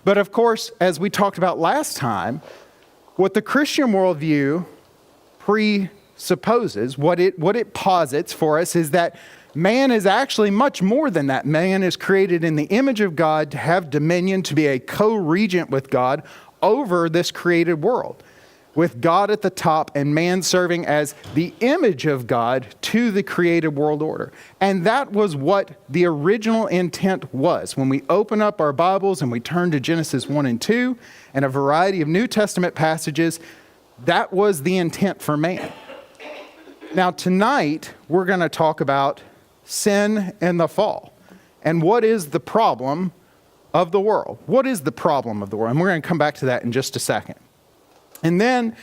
But of course, as we talked about last time, what the Christian worldview presupposes, what it posits for us is that man is actually much more than that. Man is created in the image of God to have dominion, to be a co-regent with God over this created world, with God at the top and man serving as the image of God to the created world order. And that was what the original intent was. When we open up our Bibles and we turn to Genesis 1 and 2 and a variety of New Testament passages, that was the intent for man. Now tonight, we're going to talk about sin and the fall. And what is the problem of the world? What is the problem of the world? And we're going to come back to that in just a second. And then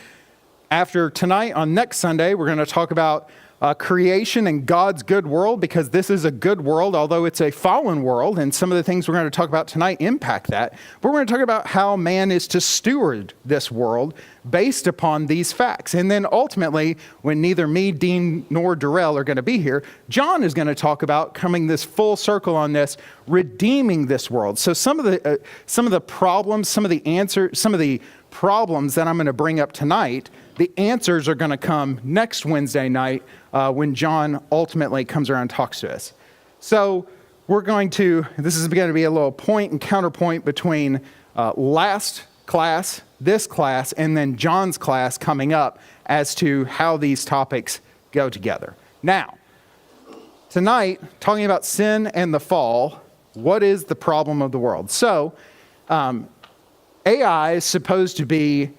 after tonight, on next Sunday, we're going to talk about creation and God's good world, because this is a good world, although it's a fallen world, and some of the things we're going to talk about tonight impact that. But we're going to talk about how man is to steward this world based upon these facts. And then ultimately, when neither me, Dean, nor Darrell are going to be here, John is going to talk about coming this full circle on this, redeeming this world. So some of the problems, some of the problems that I'm going to bring up tonight, the answers are going to come next Wednesday night when John ultimately comes around and talks to us. So this is going to be a little point and counterpoint between last class, this class, and then John's class coming up as to how these topics go together. Now, tonight, talking about sin and the fall, what is the problem of the world? So, AI is supposed to be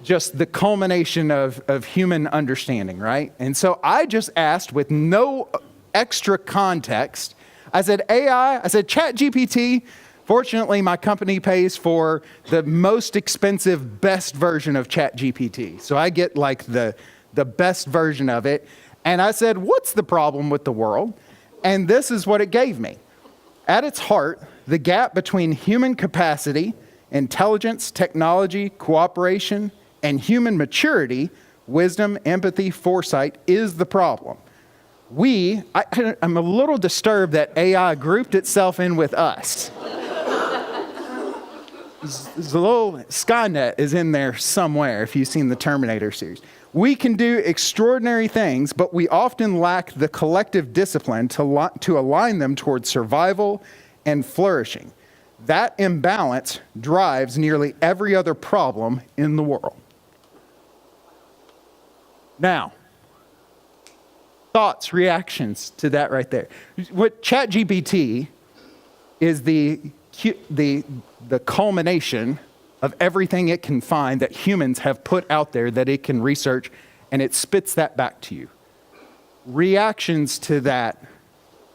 just the culmination of human understanding, right? And so I just asked, with no extra context, I said, ChatGPT, fortunately my company pays for the most expensive, best version of ChatGPT. So I get like the best version of it. And I said, what's the problem with the world? And this is what it gave me. At its heart, the gap between human capacity, intelligence, technology, cooperation, and human maturity, wisdom, empathy, foresight is the problem. I'm a little disturbed that AI grouped itself in with us. There's a little Skynet is in there somewhere if you've seen the Terminator series. We can do extraordinary things, but we often lack the collective discipline to align them towards survival and flourishing. That imbalance drives nearly every other problem in the world. Now, thoughts, reactions to that right there. What ChatGPT is the culmination of everything it can find that humans have put out there that it can research, and it spits that back to you. Reactions to that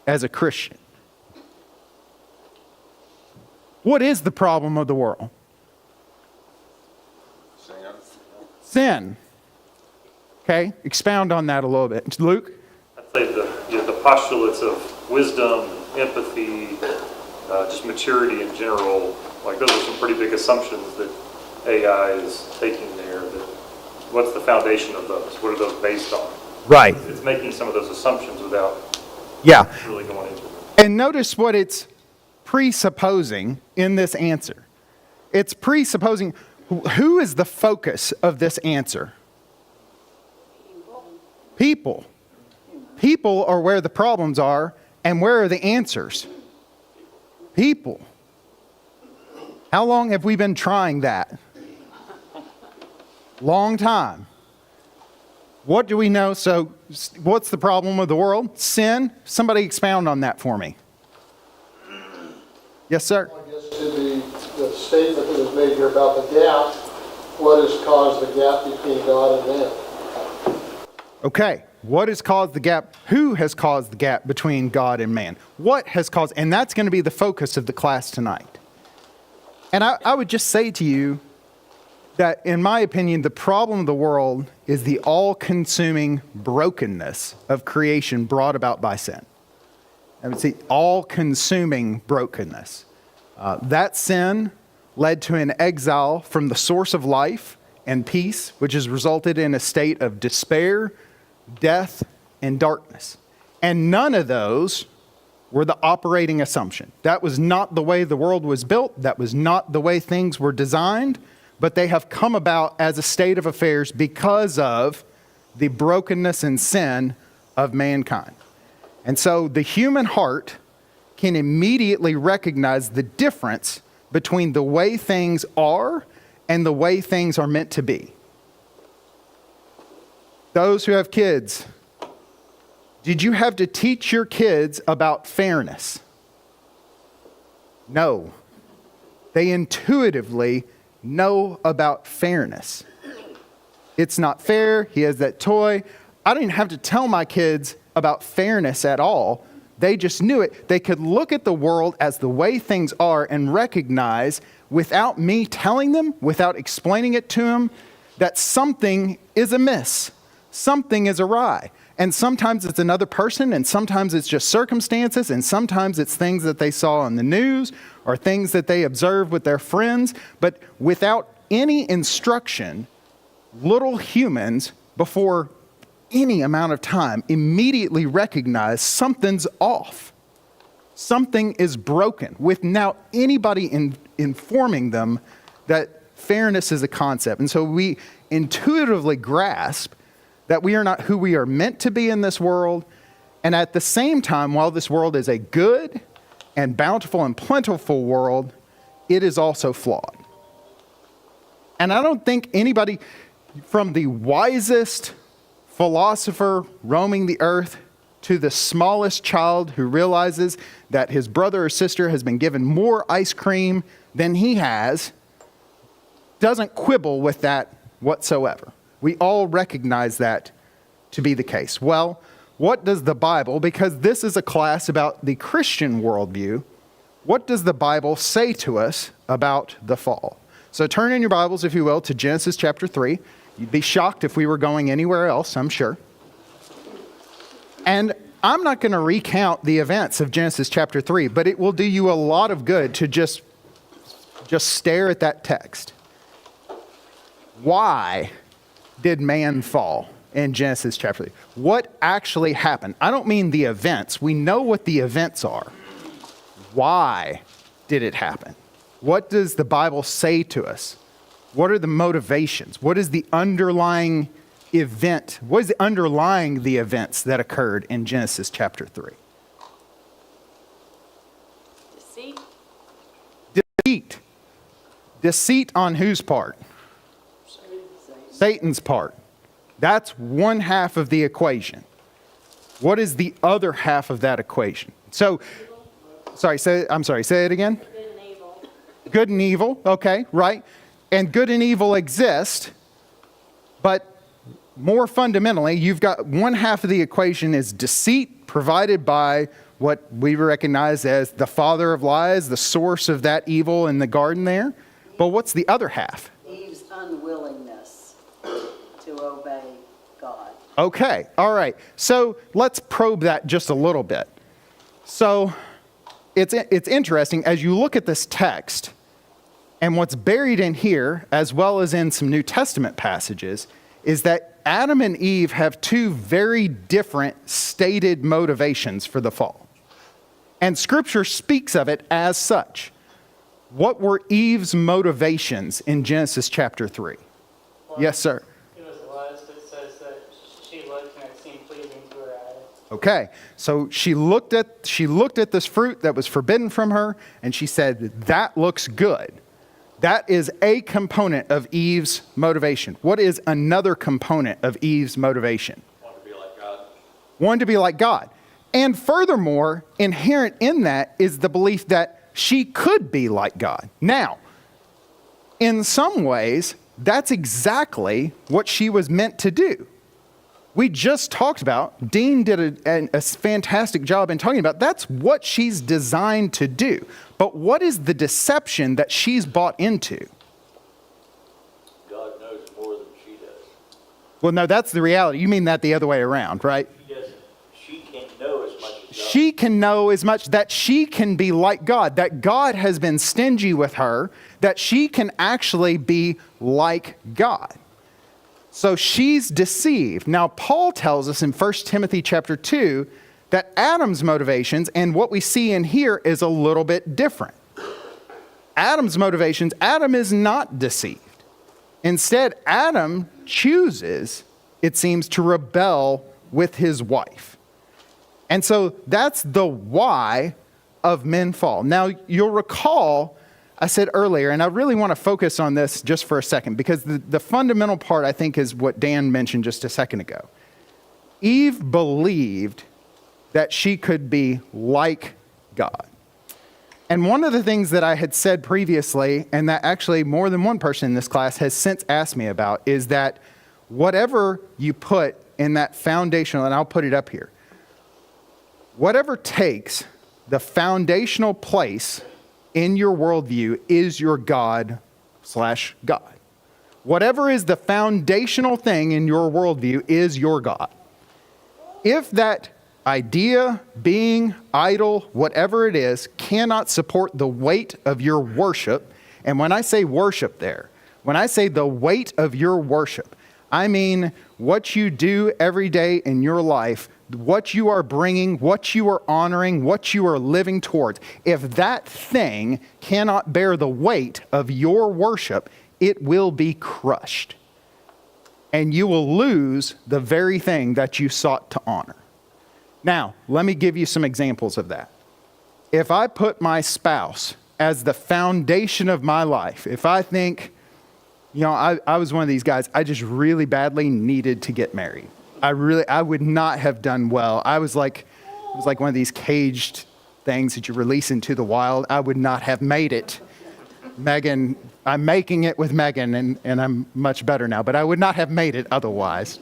as a Christian. What is the problem of the world? Sin. Okay, expound on that a little bit. Luke? I'd say the postulates of wisdom, empathy, just maturity in general, like those are some pretty big assumptions that AI is taking there. What's the foundation of those? What are those based on? Right. It's making some of those assumptions without really going into them. And notice what it's presupposing in this answer. It's presupposing, who is the focus of this answer? People. People are where the problems are, and where are the answers? People. How long have we been trying that? Long time. What do we know? So, what's the problem of the world? Sin? Somebody expound on that for me. Yes, sir? I guess to the statement that was made here about the gap, what has caused the gap between God and man? Okay, what has caused the gap? Who has caused the gap between God and man? What has caused, and that's going to be the focus of the class tonight. And I would just say to you that, in my opinion, the problem of the world is the all-consuming brokenness of creation brought about by sin. I would say all-consuming brokenness. That sin led to an exile from the source of life and peace, which has resulted in a state of despair, death, and darkness. And none of those were the operating assumption. That was not the way the world was built. That was not the way things were designed, but they have come about as a state of affairs because of the brokenness and sin of mankind. And so the human heart can immediately recognize the difference between the way things are and the way things are meant to be. Those who have kids, did you have to teach your kids about fairness? No. They intuitively know about fairness. It's not fair. He has that toy. I didn't have to tell my kids about fairness at all. They just knew it. They could look at the world as the way things are and recognize, without me telling them, without explaining it to them, that something is amiss. Something is awry. And sometimes it's another person, and sometimes it's just circumstances, and sometimes it's things that they saw on the news or things that they observed with their friends. But without any instruction, little humans, before any amount of time, immediately recognize something's off. Something is broken without anybody informing them that fairness is a concept. And so we intuitively grasp that we are not who we are meant to be in this world. And at the same time, while this world is a good and bountiful and plentiful world, it is also flawed. And I don't think anybody, from the wisest philosopher roaming the earth to the smallest child who realizes that his brother or sister has been given more ice cream than he has, doesn't quibble with that whatsoever. We all recognize that to be the case. Well, what does the Bible, because this is a class about the Christian worldview, what does the Bible say to us about the fall? So turn in your Bibles, if you will, to Genesis chapter 3. You'd be shocked if we were going anywhere else, I'm sure. And I'm not going to recount the events of Genesis chapter 3, but it will do you a lot of good to just stare at that text. Why did man fall in Genesis chapter 3? What actually happened? I don't mean the events. We know what the events are. Why did it happen? What does the Bible say to us? What are the motivations? What is the underlying event? What is underlying the events that occurred in Genesis chapter 3? Deceit. Deceit. Deceit on whose part? Satan's part. That's one half of the equation. What is the other half of that equation? So, say it again. Good and evil. Good and evil, okay, right. And good and evil exist, but more fundamentally, you've got one half of the equation is deceit provided by what we recognize as the father of lies, the source of that evil in the garden there. But what's the other half? Eve's unwillingness to obey God. Okay, all right. So let's probe that just a little bit. So it's interesting as you look at this text, and what's buried in here, as well as in some New Testament passages, is that Adam and Eve have two very different stated motivations for the fall. And Scripture speaks of it as such. What were Eve's motivations in Genesis chapter 3? Yes, sir. It was lust. It says that she looked and it seemed pleasing to her eyes. Okay, so she looked at this fruit that was forbidden from her, and she said, that looks good. That is a component of Eve's motivation. What is another component of Eve's motivation? Want to be like God. Wanted to be like God. And furthermore, inherent in that is the belief that she could be like God. Now, in some ways, that's exactly what she was meant to do. We just talked about, Dean did a fantastic job in talking about, that's what she's designed to do. But what is the deception that she's bought into? God knows more than she does. Well, no, that's the reality. You mean that the other way around, right? She doesn't. She can't know as much as God. She can know as much that she can be like God, that God has been stingy with her, that she can actually be like God. So she's deceived. Now, Paul tells us in 1 Timothy chapter 2 that Adam's motivations and what we see in here is a little bit different. Adam's motivations, Adam is not deceived. Instead, Adam chooses, it seems, to rebel with his wife. And so that's the why of men fall. Now, you'll recall, I said earlier, and I really want to focus on this just for a second, because the fundamental part, I think, is what Dan mentioned just a second ago. Eve believed that she could be like God. And one of the things that I had said previously, and that actually more than one person in this class has since asked me about, is that whatever you put in that foundational, and I'll put it up here, whatever takes the foundational place in your worldview is your God/God. Whatever is the foundational thing in your worldview is your God. If that idea, being, idol, whatever it is, cannot support the weight of your worship, and when I say worship there, when I say the weight of your worship, I mean what you do every day in your life, what you are bringing, what you are honoring, what you are living towards. If that thing cannot bear the weight of your worship, it will be crushed. And you will lose the very thing that you sought to honor. Now, let me give you some examples of that. If I put my spouse as the foundation of my life, if I think, I was one of these guys, I just really badly needed to get married. I would not have done well. It was like one of these caged things that you release into the wild. I would not have made it. Megan, I'm making it with Megan, and I'm much better now, but I would not have made it otherwise.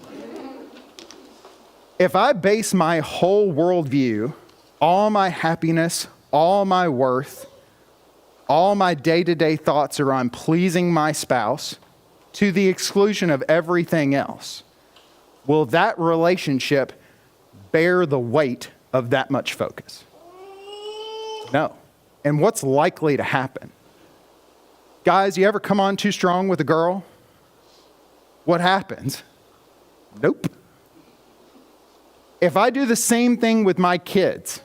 If I base my whole worldview, all my happiness, all my worth, all my day-to-day thoughts are on pleasing my spouse to the exclusion of everything else, will that relationship bear the weight of that much focus? No. And what's likely to happen? Guys, you ever come on too strong with a girl? What happens? Nope. If I do the same thing with my kids,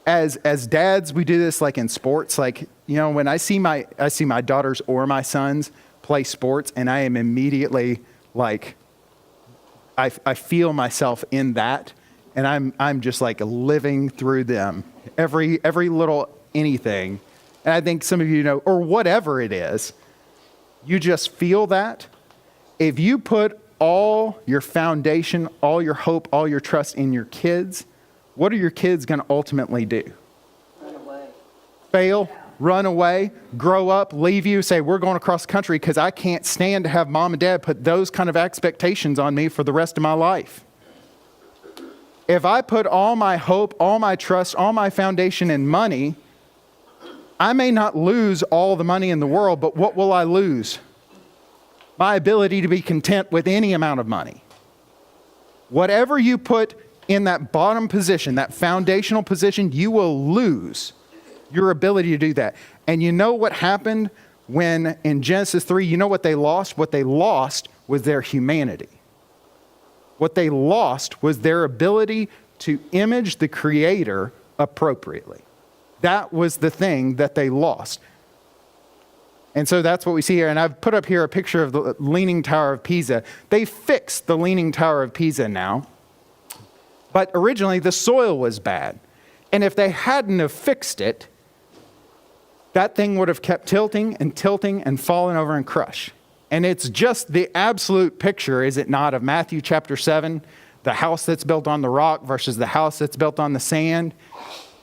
as dads, we do this like in sports. Like, when I see my daughters or my sons play sports, and I am immediately like, I feel myself in that, and I'm just like living through them. Every little anything. And I think some of you know, or whatever it is, you just feel that. If you put all your foundation, all your hope, all your trust in your kids, what are your kids going to ultimately do? Run away. Fail, run away, grow up, leave you, say, we're going across the country because I can't stand to have mom and dad put those kind of expectations on me for the rest of my life. If I put all my hope, all my trust, all my foundation in money, I may not lose all the money in the world, but what will I lose? My ability to be content with any amount of money. Whatever you put in that bottom position, that foundational position, you will lose your ability to do that. And you know what happened when in Genesis 3, you know what they lost? What they lost was their humanity. What they lost was their ability to image the Creator appropriately. That was the thing that they lost. And so that's what we see here. And I've put up here a picture of the Leaning Tower of Pisa. They fixed the Leaning Tower of Pisa now. But originally the soil was bad. And if they hadn't have fixed it, that thing would have kept tilting and falling over and crush. And it's just the absolute picture, is it not, of Matthew chapter 7, the house that's built on the rock versus the house that's built on the sand.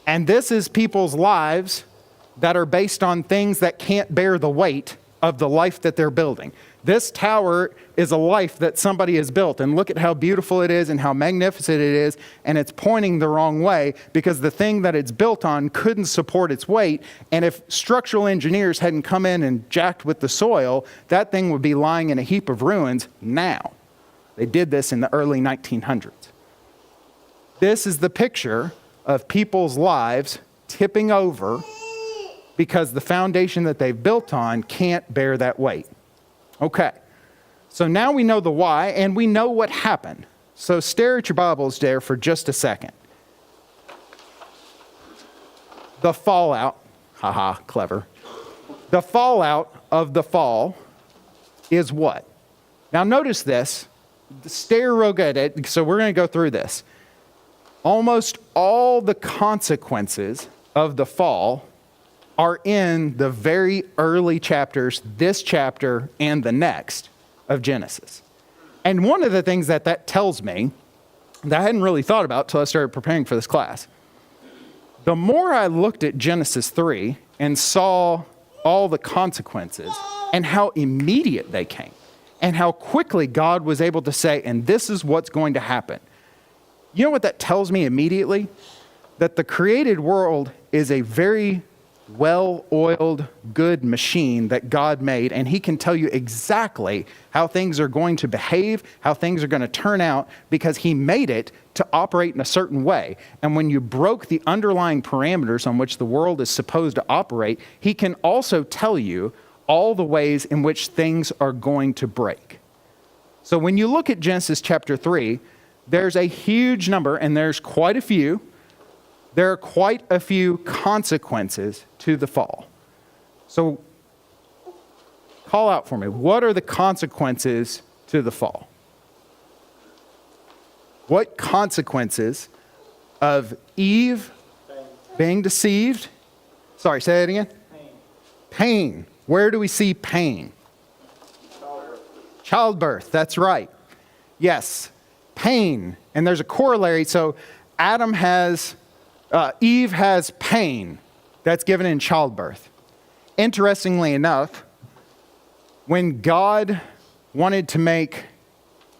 And this is people's lives that are based on things that can't bear the weight of the life that they're building. This tower is a life that somebody has built, and look at how beautiful it is and how magnificent it is, and it's pointing the wrong way because the thing that it's built on couldn't support its weight, and if structural engineers hadn't come in and jacked with the soil, that thing would be lying in a heap of ruins now. They did this in the early 1900s. This is the picture of people's lives tipping over because the foundation that they've built on can't bear that weight. Okay, so now we know the why and we know what happened. So stare at your Bibles there for just a second. The fallout, haha, clever. The fallout of the fall is what? Now notice this. Stare real good at it, so we're going to go through this. Almost all the consequences of the fall are in the very early chapters, this chapter and the next of Genesis. And one of the things that tells me that I hadn't really thought about till I started preparing for this class, the more I looked at Genesis 3 and saw all the consequences and how immediate they came and how quickly God was able to say, and this is what's going to happen. You know what that tells me immediately? That the created world is a very well-oiled, good machine that God made, and he can tell you exactly how things are going to behave, how things are going to turn out, because he made it to operate in a certain way. And when you broke the underlying parameters on which the world is supposed to operate, he can also tell you all the ways in which things are going to break. So when you look at Genesis chapter 3, there's a huge number, and there's quite a few. There are quite a few consequences to the fall. So call out for me. What are the consequences to the fall? What consequences of Eve being deceived? Sorry, say that again. Pain. Where do we see pain? Childbirth. That's right. Yes, pain. And there's a corollary. So Eve has pain that's given in childbirth. Interestingly enough, when God wanted to make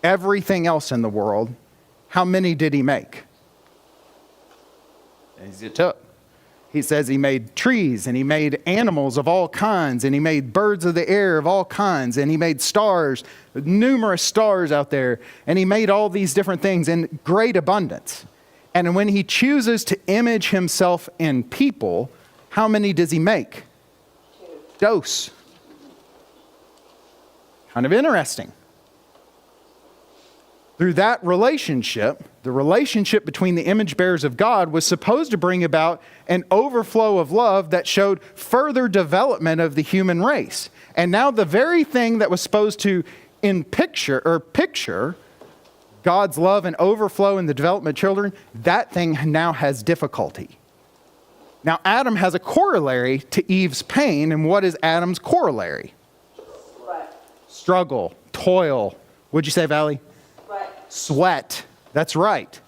everything else in the world, how many did he make? As it took. He says he made trees, and he made animals of all kinds, and he made birds of the air of all kinds, and he made stars, numerous stars out there, and he made all these different things in great abundance. And when he chooses to image himself in people, how many does he make? Dose. Kind of interesting. Through that relationship, the relationship between the image bearers of God was supposed to bring about an overflow of love that showed further development of the human race. And now the very thing that was supposed to picture God's love and overflow in the development of children, that thing now has difficulty. Now, Adam has a corollary to Eve's pain, and what is Adam's corollary? Struggle, toil. What'd you say, Valley? Sweat. That's right.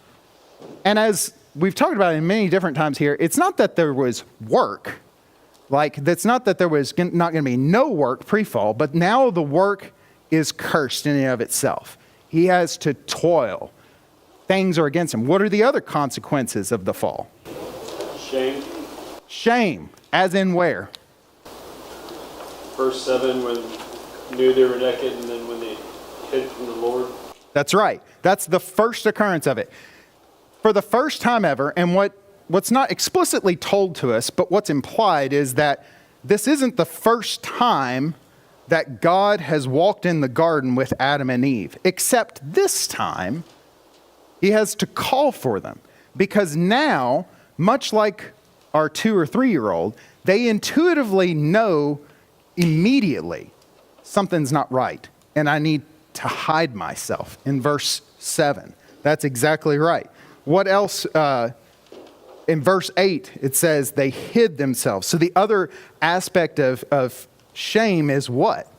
And as we've talked about it many different times here, it's not that there was work. That's not that there was not going to be no work pre-fall, but now the work is cursed in and of itself. He has to toil. Things are against him. What are the other consequences of the fall? Shame. Shame. As in where? Verse 7, when knew they were naked, and then when they hid from the Lord. That's right. That's the first occurrence of it. For the first time ever, and what's not explicitly told to us, but what's implied is that this isn't the first time that God has walked in the garden with Adam and Eve, except this time he has to call for them. Because now, much like our 2 or 3-year-old, they intuitively know immediately something's not right, and I need to hide myself in verse 7. That's exactly right. What else? In verse 8, it says they hid themselves. So the other aspect of shame is what?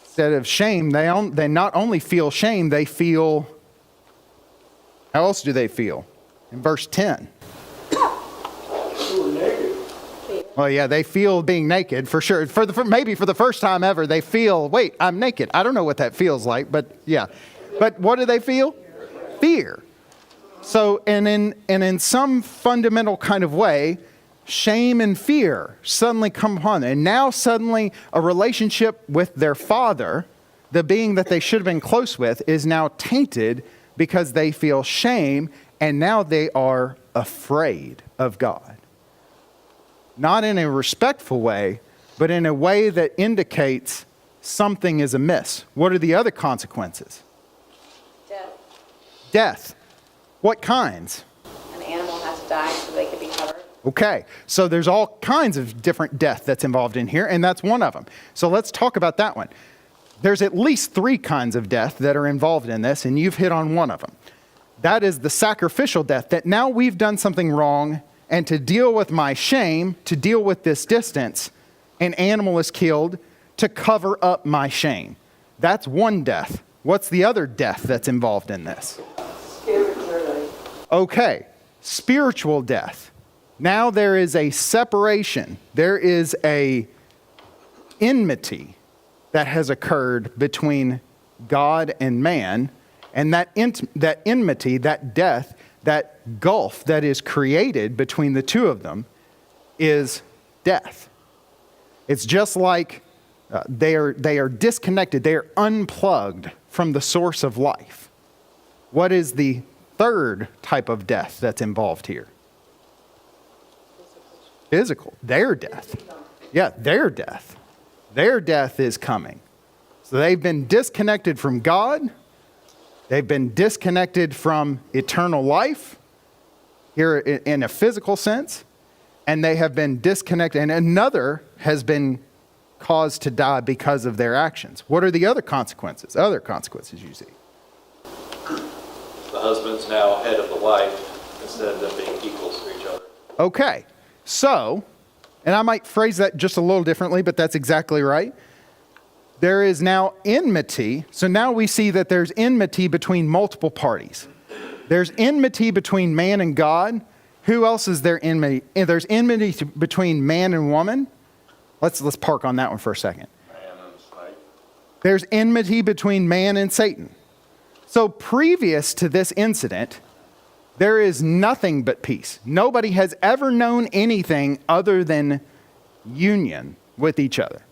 Instead of shame, they not only feel shame, they feel, how else do they feel? In verse 10. Well, yeah, they feel being naked for sure. Maybe for the first time ever, they feel, wait, I'm naked. I don't know what that feels like, but yeah. But what do they feel? Fear. So, and in some fundamental kind of way, shame and fear suddenly come upon them. And now suddenly a relationship with their father, the being that they should have been close with, is now tainted because they feel shame, and now they are afraid of God. Not in a respectful way, but in a way that indicates something is amiss. What are the other consequences? Death. Death. What kinds? An animal has to die so they can be covered. Okay, so there's all kinds of different death that's involved in here, and that's one of them. So let's talk about that one. There's at least 3 kinds of death that are involved in this, and you've hit on one of them. That is the sacrificial death, that now we've done something wrong, and to deal with my shame, to deal with this distance, an animal is killed to cover up my shame. That's one death. What's the other death that's involved in this? Spiritually. Okay, spiritual death. Now there is a separation. There is a enmity that has occurred between God and man, and that enmity, that death, that gulf that is created between the two of them is death. It's just like they are disconnected. They are unplugged from the source of life. What is the third type of death that's involved here? Physical. Their death. Yeah, their death. Their death is coming. So they've been disconnected from God. They've been disconnected from eternal life here in a physical sense. And they have been disconnected. And another has been caused to die because of their actions. What are the other consequences? Other consequences you see? The husband's now head of the wife instead of them being equals to each other. Okay. So, and I might phrase that just a little differently, but that's exactly right. There is now enmity. So now we see that there's enmity between multiple parties. There's enmity between man and God. Who else is there enmity? There's enmity between man and woman. Let's park on that one for a second. There's enmity between man and Satan. So previous to this incident, there is nothing but peace. Nobody has ever known anything other than union with each other.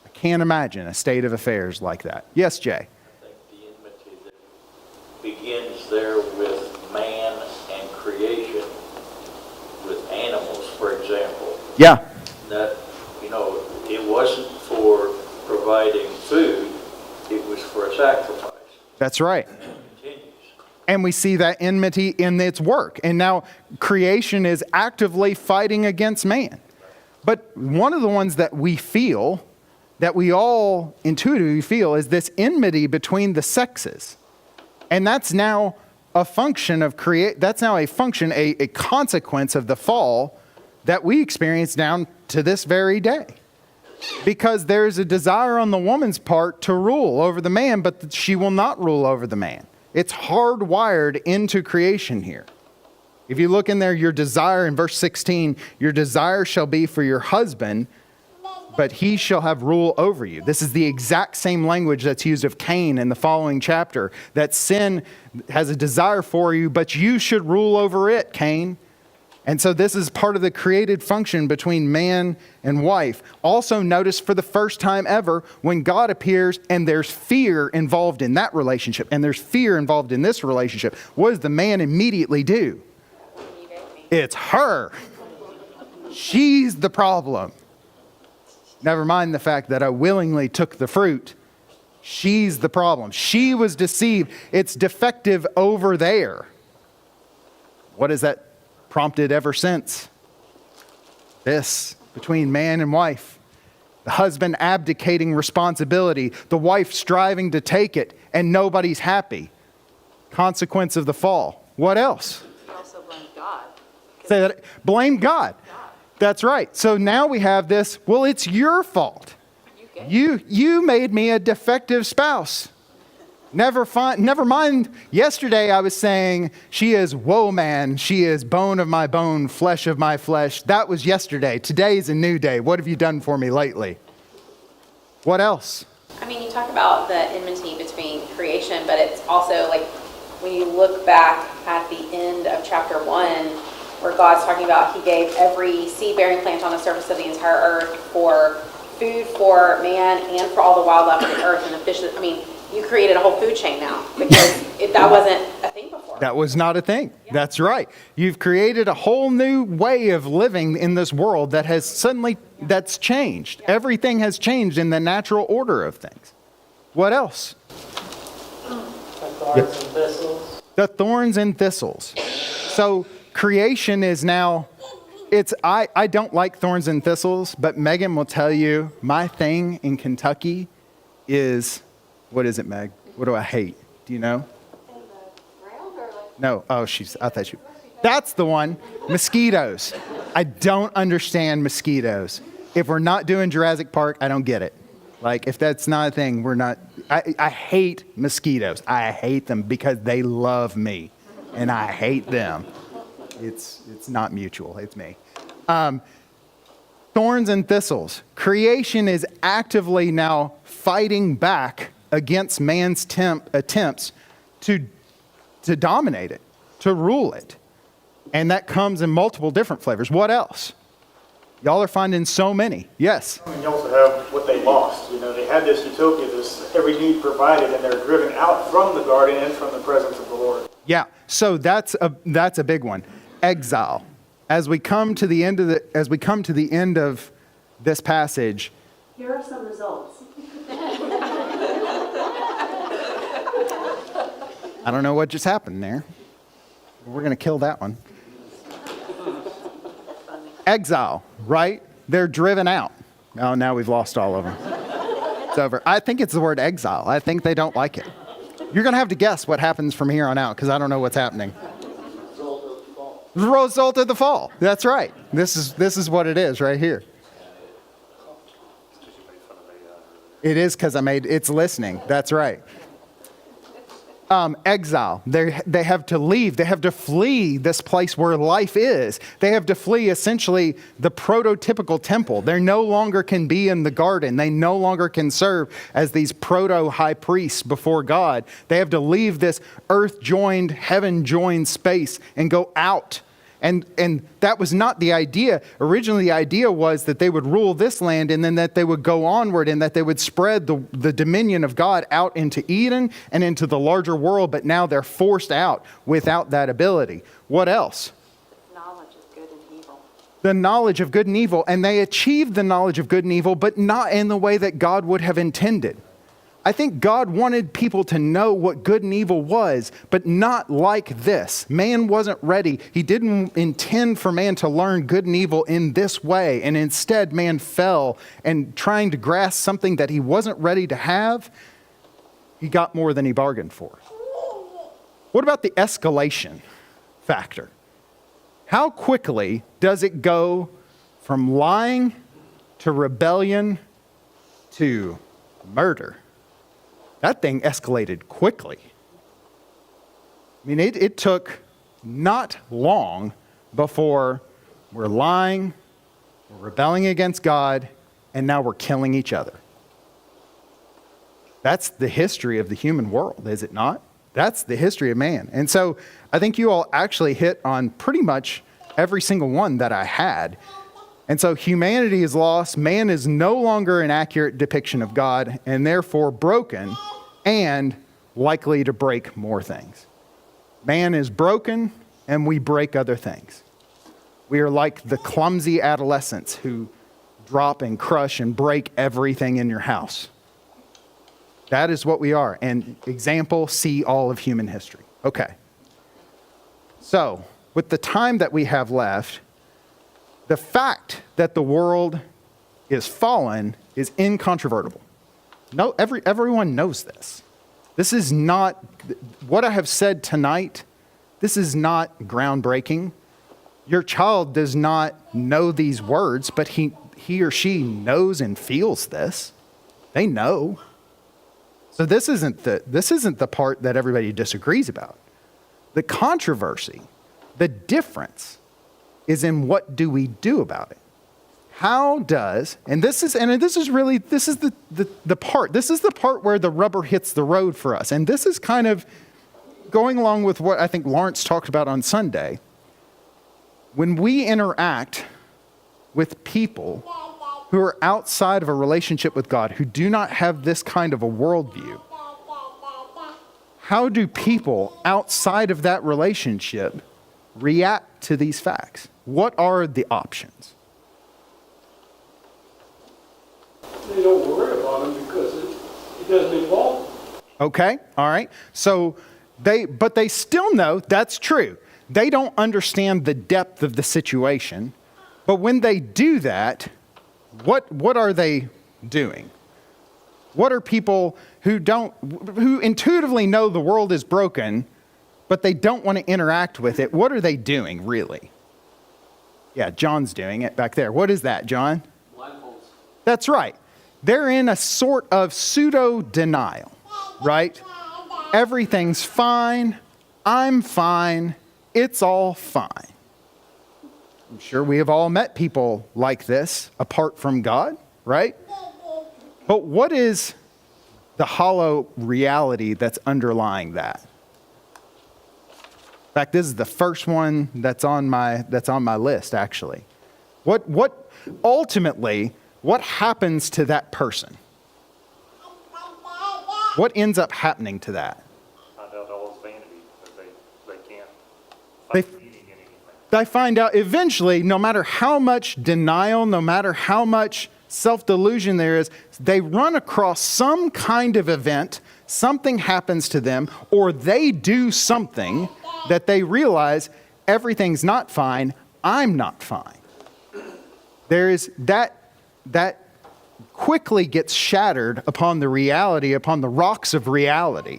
I can't imagine a state of affairs like that. Yes, Jay? I think the enmity that begins there with man and creation, with animals, for example. Yeah. That, it wasn't for providing food, it was for a sacrifice. That's right. It continues. And we see that enmity in its work. And now creation is actively fighting against man. But one of the ones that we feel, that we all intuitively feel, is this enmity between the sexes. And that's now a function of a consequence of the fall that we experience down to this very day. Because there's a desire on the woman's part to rule over the man, but she will not rule over the man. It's hardwired into creation here. If you look in there, your desire in verse 16, your desire shall be for your husband, but he shall have rule over you. This is the exact same language that's used of Cain in the following chapter, that sin has a desire for you, but you should rule over it, Cain. And so this is part of the created function between man and wife. Also notice for the first time ever, when God appears and there's fear involved in that relationship and there's fear involved in this relationship, what does the man immediately do? It's her. She's the problem. Never mind the fact that I willingly took the fruit. She's the problem. She was deceived. It's defective over there. What has that prompted ever since? This, between man and wife. The husband abdicating responsibility. The wife striving to take it, and nobody's happy. Consequence of the fall. What else? You also blame God. Say that. Blame God. That's right. So now we have this, well, it's your fault. You made me a defective spouse. Never mind. Yesterday I was saying, she is woe man. She is bone of my bone, flesh of my flesh. That was yesterday. Today's a new day. What have you done for me lately? What else? I mean, you talk about the enmity between creation, but it's also like when you look back at the end of chapter 1, where God's talking about he gave every seed-bearing plant on the surface of the entire earth for food for man and for all the wildlife of the earth and the fish. I mean, you created a whole food chain now because that wasn't a thing before. That was not a thing. That's right. You've created a whole new way of living in this world that has suddenly, that's changed. Everything has changed in the natural order of things. What else? The thorns and thistles. The thorns and thistles. So creation is now, I don't like thorns and thistles, but Megan will tell you my thing in Kentucky is, what is it, Meg? What do I hate? Do you know? No. Oh, I thought you. That's the one. Mosquitoes. I don't understand mosquitoes. If we're not doing Jurassic Park, I don't get it. Like, if that's not a thing, we're not. I hate mosquitoes. I hate them because they love me, and I hate them. It's not mutual. It's me. Thorns and thistles. Creation is actively now fighting back against man's attempts to dominate it, to rule it. And that comes in multiple different flavors. What else? Y'all are finding so many. Yes? And you also have what they lost. You know, they had this utopia, this every need provided, and they're driven out from the garden and from the presence of the Lord. Yeah, so that's a big one. Exile. As we come to the end of this passage, Here are some results. I don't know what just happened there. We're going to kill that one. Exile, right? They're driven out. Oh, now we've lost all of them. It's over. I think it's the word exile. I think they don't like it. You're going to have to guess what happens from here on out because I don't know what's happening. The result of the fall. That's right. This is what it is right here. It is because it's listening. That's right. Exile. They have to leave. They have to flee this place where life is. They have to flee essentially the prototypical temple. They no longer can be in the garden. They no longer can serve as these proto-high priests before God. They have to leave this earth-joined, heaven-joined space and go out. And that was not the idea. Originally, the idea was that they would rule this land and then that they would go onward and that they would spread the dominion of God out into Eden and into the larger world, but now they're forced out without that ability. What else? Knowledge of good and evil. The knowledge of good and evil. And they achieved the knowledge of good and evil, but not in the way that God would have intended. I think God wanted people to know what good and evil was, but not like this. Man wasn't ready. He didn't intend for man to learn good and evil in this way. And instead, man fell and trying to grasp something that he wasn't ready to have, he got more than he bargained for. What about the escalation factor? How quickly does it go from lying to rebellion to murder? That thing escalated quickly. I mean, it took not long before we're lying, we're rebelling against God, and now we're killing each other. That's the history of the human world, is it not? That's the history of man. And so I think you all actually hit on pretty much every single one that I had. And so humanity is lost. Man is no longer an accurate depiction of God and therefore broken and likely to break more things. Man is broken and we break other things. We are like the clumsy adolescents who drop and crush and break everything in your house. That is what we are. And example, see all of human history. Okay. So, with the time that we have left, the fact that the world is fallen is incontrovertible. No, everyone knows this. This is not, what I have said tonight, this is not groundbreaking. Your child does not know these words, but he or she knows and feels this. They know. So this isn't the part that everybody disagrees about. The controversy, the difference, is in what do we do about it? How does, this is the part where the rubber hits the road for us. And this is kind of going along with what I think Lawrence talked about on Sunday. When we interact with people who are outside of a relationship with God, who do not have this kind of a worldview, how do people outside of that relationship react to these facts? What are the options? They don't worry about them because it doesn't involve them. Okay, all right. So but they still know that's true. They don't understand the depth of the situation. But when they do that, what are they doing? What are people who intuitively know the world is broken, but they don't want to interact with it? What are they doing, really? Yeah, John's doing it back there. What is that, John? Blindfolds. That's right. They're in a sort of pseudo-denial, right? Everything's fine. I'm fine. It's all fine. I'm sure we have all met people like this apart from God, right? But what is the hollow reality that's underlying that? In fact, this is the first one that's on my list, actually. What ultimately, what happens to that person? What ends up happening to that? Find out all is vanity, that they can't They- find meaning in anything. I find out eventually, no matter how much denial, no matter how much self-delusion there is, they run across some kind of event, something happens to them, or they do something that they realize everything's not fine, I'm not fine. There is that quickly gets shattered upon the reality, upon the rocks of reality.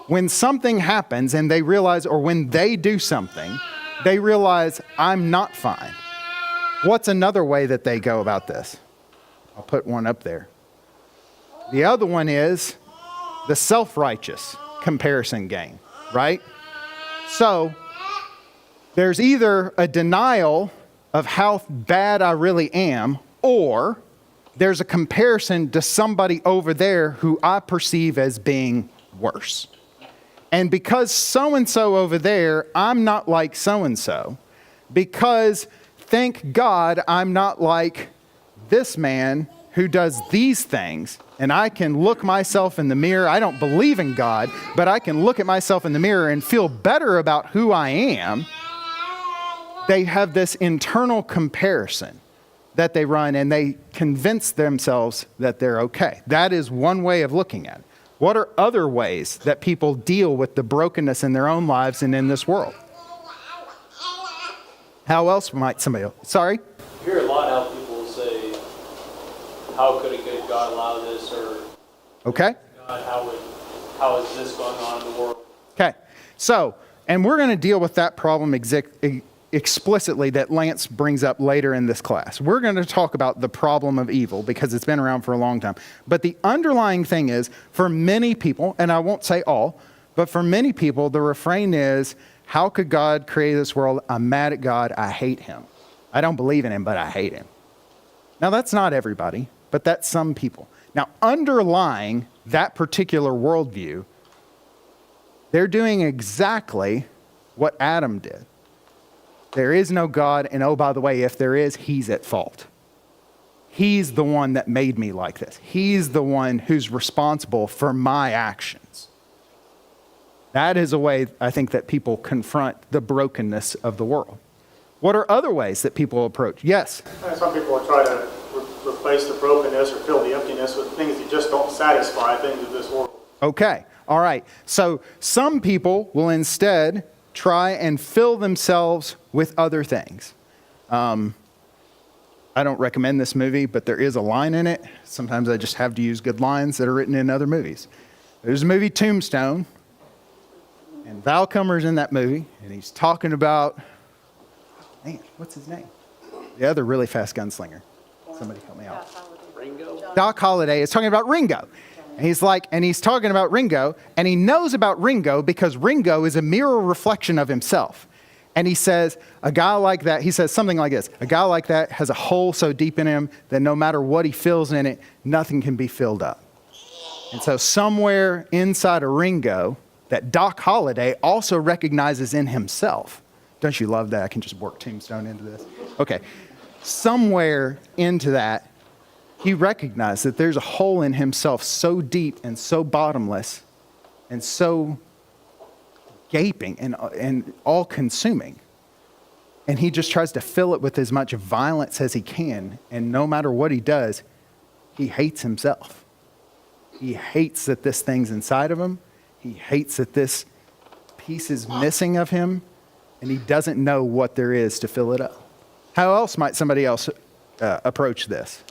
When something happens and they realize, or when they do something, they realize I'm not fine. What's another way that they go about this? I'll put one up there. The other one is the self-righteous comparison game, right? So there's either a denial of how bad I really am, or there's a comparison to somebody over there who I perceive as being worse. And because so-and-so over there, I'm not like so-and-so, because thank God I'm not like this man who does these things, and I can look myself in the mirror. I don't believe in God, but I can look at myself in the mirror and feel better about who I am. They have this internal comparison that they run, and they convince themselves that they're okay. That is one way of looking at it. What are other ways that people deal with the brokenness in their own lives and in this world? How else might somebody else? Sorry? You hear a lot how people say, how could a good God allow this? Or, Okay. God, how is this going on in the world? Okay. So, and we're going to deal with that problem explicitly that Lance brings up later in this class. We're going to talk about the problem of evil because it's been around for a long time. But the underlying thing is, for many people, and I won't say all, but for many people, the refrain is, how could God create this world? I'm mad at God. I hate him. I don't believe in him, but I hate him. Now, that's not everybody, but that's some people. Now, underlying that particular worldview, they're doing exactly what Adam did. There is no God, and oh, by the way, if there is, he's at fault. He's the one that made me like this. He's the one who's responsible for my actions. That is a way, I think, that people confront the brokenness of the world. What are other ways that people approach? Yes? Some people will try to replace the brokenness or fill the emptiness with things that just don't satisfy things of this world. Okay, all right. So some people will instead try and fill themselves with other things. I don't recommend this movie, but there is a line in it. Sometimes I just have to use good lines that are written in other movies. There's a movie, Tombstone, and Val Kilmer's in that movie, and he's talking about, man, what's his name? The other really fast gunslinger. Somebody help me out. Ringo? Doc Holliday is talking about Ringo. And he's talking about Ringo, and he knows about Ringo because Ringo is a mirror reflection of himself. And he says, a guy like that, he says something like this, a guy like that has a hole so deep in him that no matter what he fills in it, nothing can be filled up. And so somewhere inside of Ringo, that Doc Holliday also recognizes in himself. Don't you love that? I can just work Tombstone into this. Okay. Somewhere into that, he recognized that there's a hole in himself so deep and so bottomless and so gaping and all consuming. And he just tries to fill it with as much violence as he can. And no matter what he does, he hates himself. He hates that this thing's inside of him. He hates that this piece is missing of him. And he doesn't know what there is to fill it up. How else might somebody else approach this?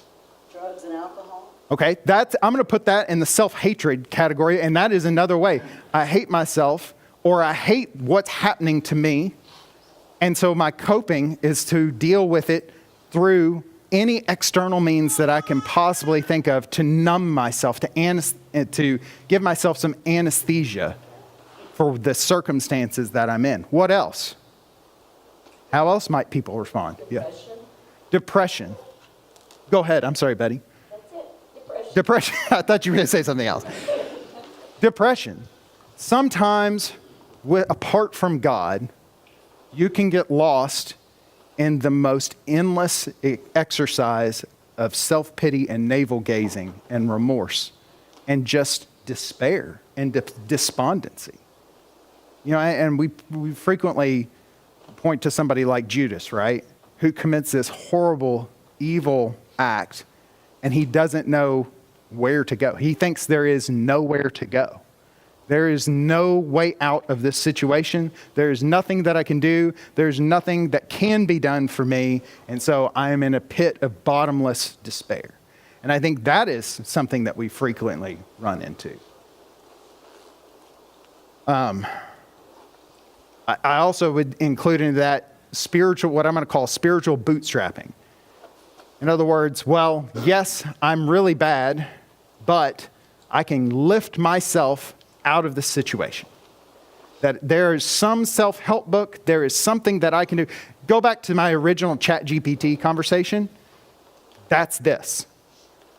Drugs and alcohol. Okay, I'm going to put that in the self-hatred category. And that is another way. I hate myself, or I hate what's happening to me. And so my coping is to deal with it through any external means that I can possibly think of to numb myself, to give myself some anesthesia for the circumstances that I'm in. What else? How else might people respond? Depression. Yeah. Depression. Go ahead. I'm sorry, Betty. That's it. Depression. Depression. I thought you were going to say something else. Depression. Sometimes, apart from God, you can get lost in the most endless exercise of self-pity and navel-gazing and remorse and just despair and despondency. You know, and we frequently point to somebody like Judas, right? Who commits this horrible, evil act, and he doesn't know where to go. He thinks there is nowhere to go. There is no way out of this situation. There is nothing that I can do. There's nothing that can be done for me. And so I am in a pit of bottomless despair. And I think that is something that we frequently run into. I also would include in that spiritual, what I'm going to call spiritual bootstrapping. In other words, well, yes, I'm really bad, but I can lift myself out of the situation. That there is some self-help book, there is something that I can do. Go back to my original ChatGPT conversation. That's this.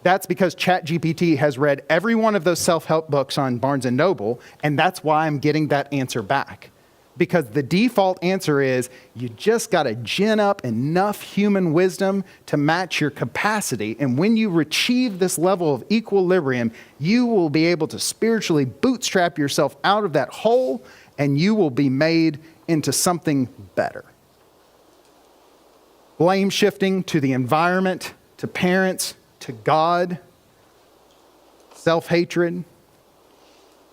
That's because ChatGPT has read every one of those self-help books on Barnes & Noble, and that's why I'm getting that answer back. Because the default answer is, you just got to gin up enough human wisdom to match your capacity. And when you achieve this level of equilibrium, you will be able to spiritually bootstrap yourself out of that hole, and you will be made into something better. Blame shifting to the environment, to parents, to God, self-hatred.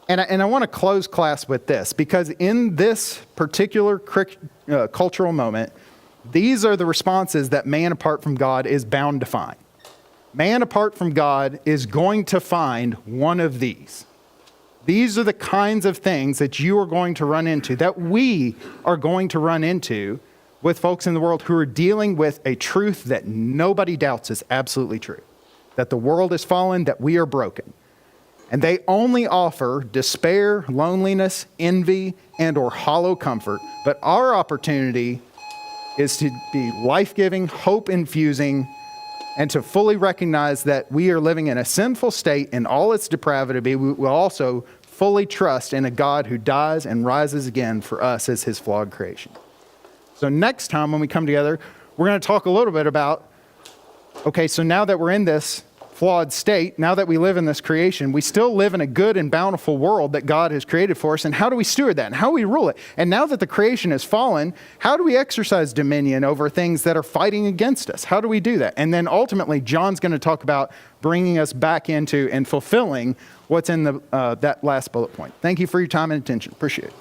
And I want to close class with this, because in this particular cultural moment, these are the responses that man apart from God is bound to find. Man apart from God is going to find one of these. These are the kinds of things that you are going to run into, that we are going to run into with folks in the world who are dealing with a truth that nobody doubts is absolutely true. That the world is fallen, that we are broken. And they only offer despair, loneliness, envy, and or hollow comfort. But our opportunity is to be life-giving, hope-infusing, and to fully recognize that we are living in a sinful state in all its depravity. We will also fully trust in a God who dies and rises again for us as his flawed creation. So next time when we come together, we're going to talk a little bit about, okay, so now that we're in this flawed state, now that we live in this creation, we still live in a good and bountiful world that God has created for us. And how do we steward that? And how do we rule it? And now that the creation has fallen, how do we exercise dominion over things that are fighting against us? How do we do that? And then ultimately, John's going to talk about bringing us back into and fulfilling what's in that last bullet point. Thank you for your time and attention. Appreciate it.